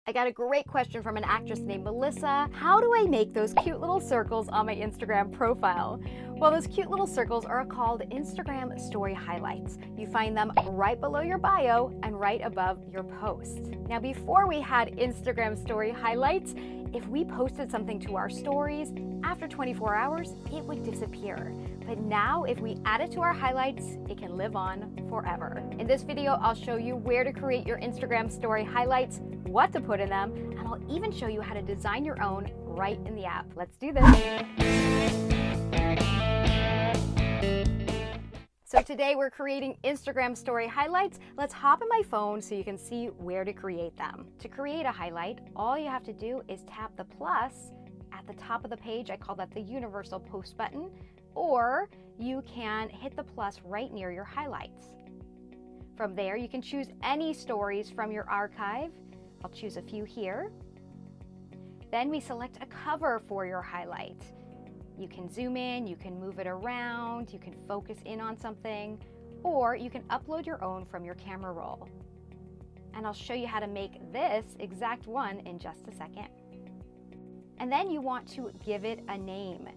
I got a great question from an actress named Melissa. How do I make those cute little circles on my Instagram profile? Well, those cute little circles are called Instagram story highlights. You find them right below your bio and right above your post. Now, before we had Instagram story highlights, if we posted something to our stories, after 24 hours, it would disappear. But now, if we add it to our highlights, it can live on forever. In this video, I'll show you where to create your Instagram story highlights, what to put in them, and I'll even show you how to design your own right in the app. Let's do this. So today we're creating Instagram story highlights. Let's hop on my phone so you can see where to create them. To create a highlight, all you have to do is tap the plus at the top of the page. I call that the universal post button, or you can hit the plus right near your highlights. From there, you can choose any stories from your archive. I'll choose a few here. Then we select a cover for your highlight. You can zoom in, you can move it around, you can focus in on something, or you can upload your own from your camera roll. And I'll show you how to make this exact one in just a second. And then you want to give it a name.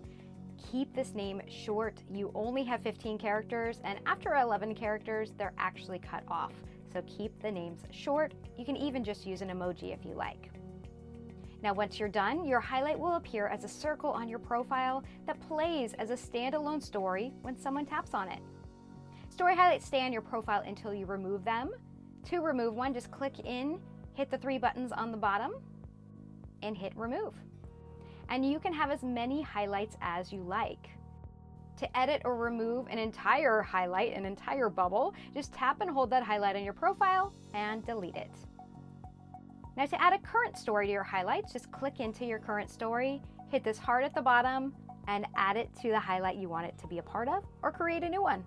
Keep this name short. You only have 15 characters, and after 11 characters, they're actually cut off. So keep the names short. You can even just use an emoji if you like. Now, once you're done, your highlight will appear as a circle on your profile that plays as a standalone story when someone taps on it. Story highlights stay on your profile until you remove them. To remove one, just click in, hit the 3 buttons on the bottom, and hit remove. And you can have as many highlights as you like. To edit or remove an entire highlight, an entire bubble, just tap and hold that highlight on your profile and delete it. Now, to add a current story to your highlights, just click into your current story, hit this heart at the bottom, and add it to the highlight you want it to be a part of, or create a new one.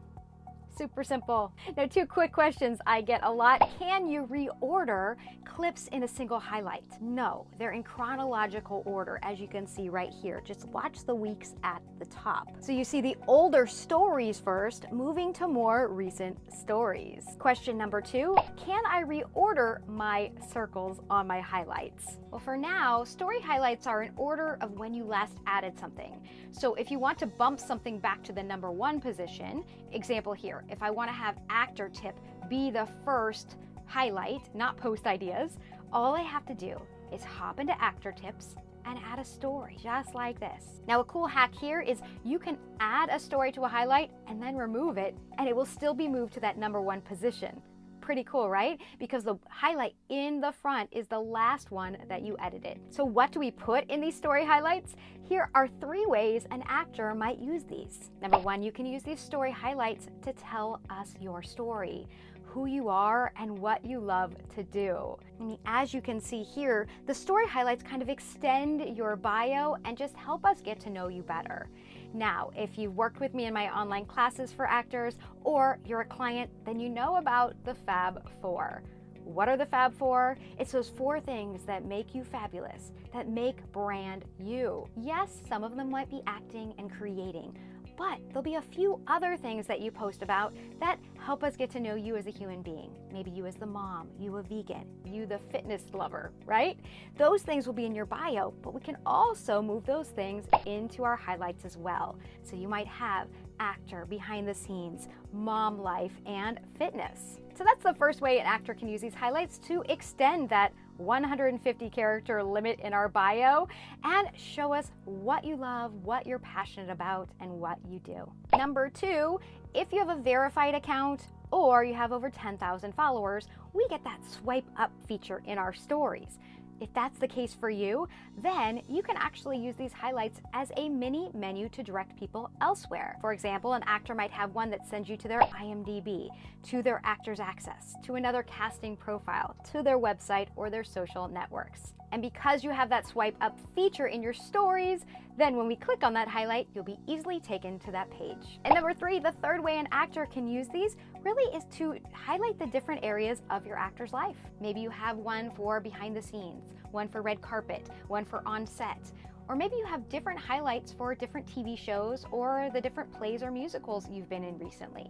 Super simple. Now, 2 quick questions I get a lot. Can you reorder clips in a single highlight? No, they're in chronological order, as you can see right here. Just watch the weeks at the top. So you see the older stories first, moving to more recent stories. Question number 2, can I reorder my circles on my highlights? Well, for now, story highlights are in order of when you last added something. So if you want to bump something back to the number 1 position, example here, if I want to have actor tip be the first highlight, not post ideas, all I have to do is hop into actor tips and add a story just like this. Now, a cool hack here is you can add a story to a highlight and then remove it, and it will still be moved to that number 1 position. Pretty cool, right? Because the highlight in the front is the last one that you edited. So what do we put in these story highlights? Here are 3 ways an actor might use these. Number 1, you can use these story highlights to tell us your story, who you are and what you love to do. I mean, as you can see here, the story highlights kind of extend your bio and just help us get to know you better. Now, if you've worked with me in my online classes for actors, or you're a client, then you know about the Fab 4. What are the Fab 4? It's those 4 things that make you fabulous, that make brand you. Yes, some of them might be acting and creating, but there'll be a few other things that you post about that help us get to know you as a human being. Maybe you as the mom, you a vegan, you the fitness lover, right? Those things will be in your bio, but we can also move those things into our highlights as well. So you might have actor, behind the scenes, mom life, and fitness. So that's the first way an actor can use these highlights to extend that 150 character limit in our bio and show us what you love, what you're passionate about, and what you do. Number 2, if you have a verified account or you have over 10,000 followers, we get that swipe up feature in our stories. If that's the case for you, then you can actually use these highlights as a mini menu to direct people elsewhere. For example, an actor might have one that sends you to their IMDb, to their Actors Access, to another casting profile, to their website or their social networks. And because you have that swipe up feature in your stories, then when we click on that highlight, you'll be easily taken to that page. And number 3, the third way an actor can use these really is to highlight the different areas of your actor's life. Maybe you have one for behind the scenes, one for red carpet, one for on set, or maybe you have different highlights for different TV shows or the different plays or musicals you've been in recently.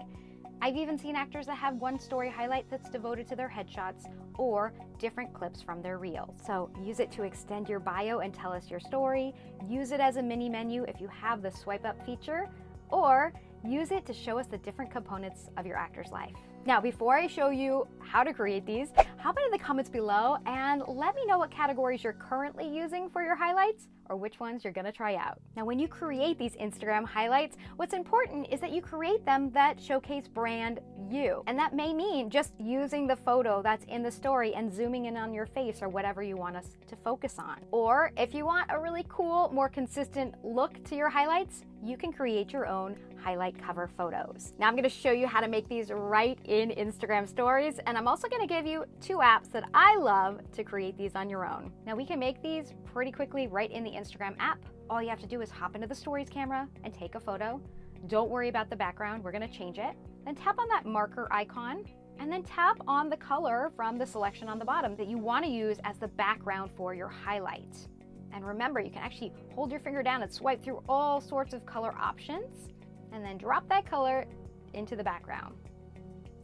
I've even seen actors that have one story highlight that's devoted to their headshots or different clips from their reels. So use it to extend your bio and tell us your story. Use it as a mini menu if you have the swipe up feature, or use it to show us the different components of your actor's life. Now, before I show you how to create these, hop into the comments below and let me know what categories you're currently using for your highlights or which ones you're gonna try out. Now, when you create these Instagram highlights, what's important is that you create them that showcase brand you. And that may mean just using the photo that's in the story and zooming in on your face or whatever you want us to focus on. Or if you want a really cool, more consistent look to your highlights, you can create your own highlight cover photos. Now I'm gonna show you how to make these right in Instagram stories, and I'm also gonna give you 2 apps that I love to create these on your own. Now we can make these pretty quickly right in the Instagram app. All you have to do is hop into the stories camera and take a photo. Don't worry about the background, we're gonna change it. Then tap on that marker icon, and then tap on the color from the selection on the bottom that you wanna use as the background for your highlight. And remember, you can actually hold your finger down and swipe through all sorts of color options, and then drop that color into the background.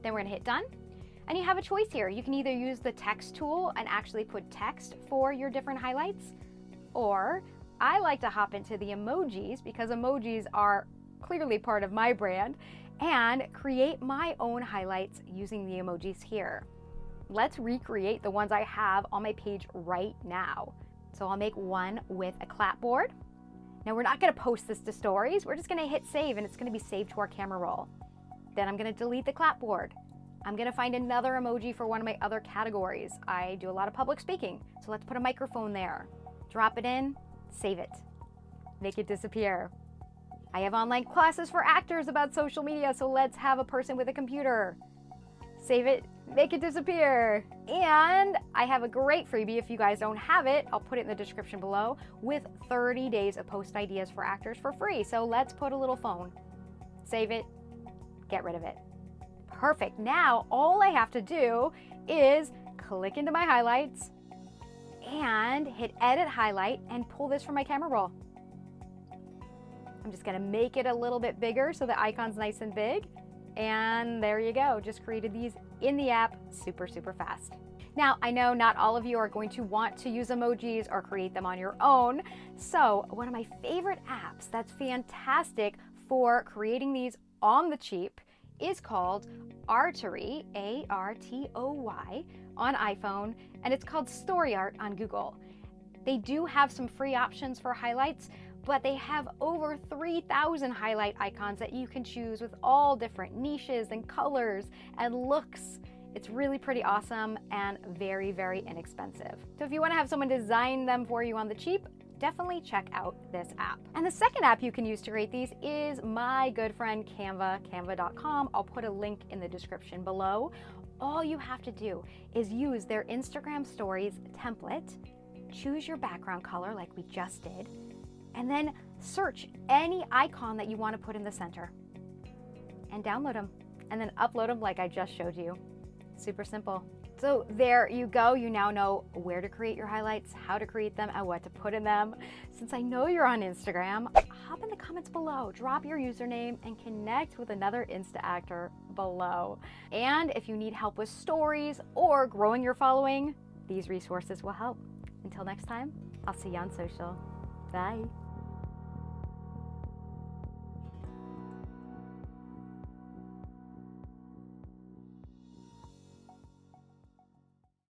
Then we're gonna hit done. And you have a choice here. You can either use the text tool and actually put text for your different highlights, or I like to hop into the emojis because emojis are clearly part of my brand, and create my own highlights using the emojis here. Let's recreate the ones I have on my page right now. So I'll make one with a clapboard. Now we're not gonna post this to stories, we're just gonna hit save and it's gonna be saved to our camera roll. Then I'm gonna delete the clapboard. I'm gonna find another emoji for one of my other categories. I do a lot of public speaking, so let's put a microphone there. Drop it in, save it, make it disappear. I have online classes for actors about social media, so let's have a person with a computer. Save it, make it disappear. And I have a great freebie if you guys don't have it, I'll put it in the description below, with 30 days of post ideas for actors for free. So let's put a little phone, save it, get rid of it. Perfect, now all I have to do is click into my highlights and hit edit highlight and pull this from my camera roll. I'm just gonna make it a little bit bigger so the icon's nice and big. And there you go, just created these in the app super fast. Now, I know not all of you are going to want to use emojis or create them on your own, so one of my favorite apps that's fantastic for creating these on the cheap is called Artory, A-R-T-O-Y, on iPhone, and it's called Story Art on Google. They do have some free options for highlights, but they have over 3,000 highlight icons that you can choose with all different niches and colors and looks. It's really pretty awesome and very inexpensive. So if you want to have someone design them for you on the cheap, definitely check out this app. And the second app you can use to create these is my good friend Canva, canva.com. I'll put a link in the description below. All you have to do is use their Instagram stories template, choose your background color like we just did, and then search any icon that you want to put in the center and download them and then upload them like I just showed you. Super simple. So there you go. You now know where to create your highlights, how to create them, and what to put in them. Since I know you're on Instagram, hop in the comments below, drop your username, and connect with another Insta actor below. And if you need help with stories or growing your following, these resources will help. Until next time, I'll see you on social. Bye.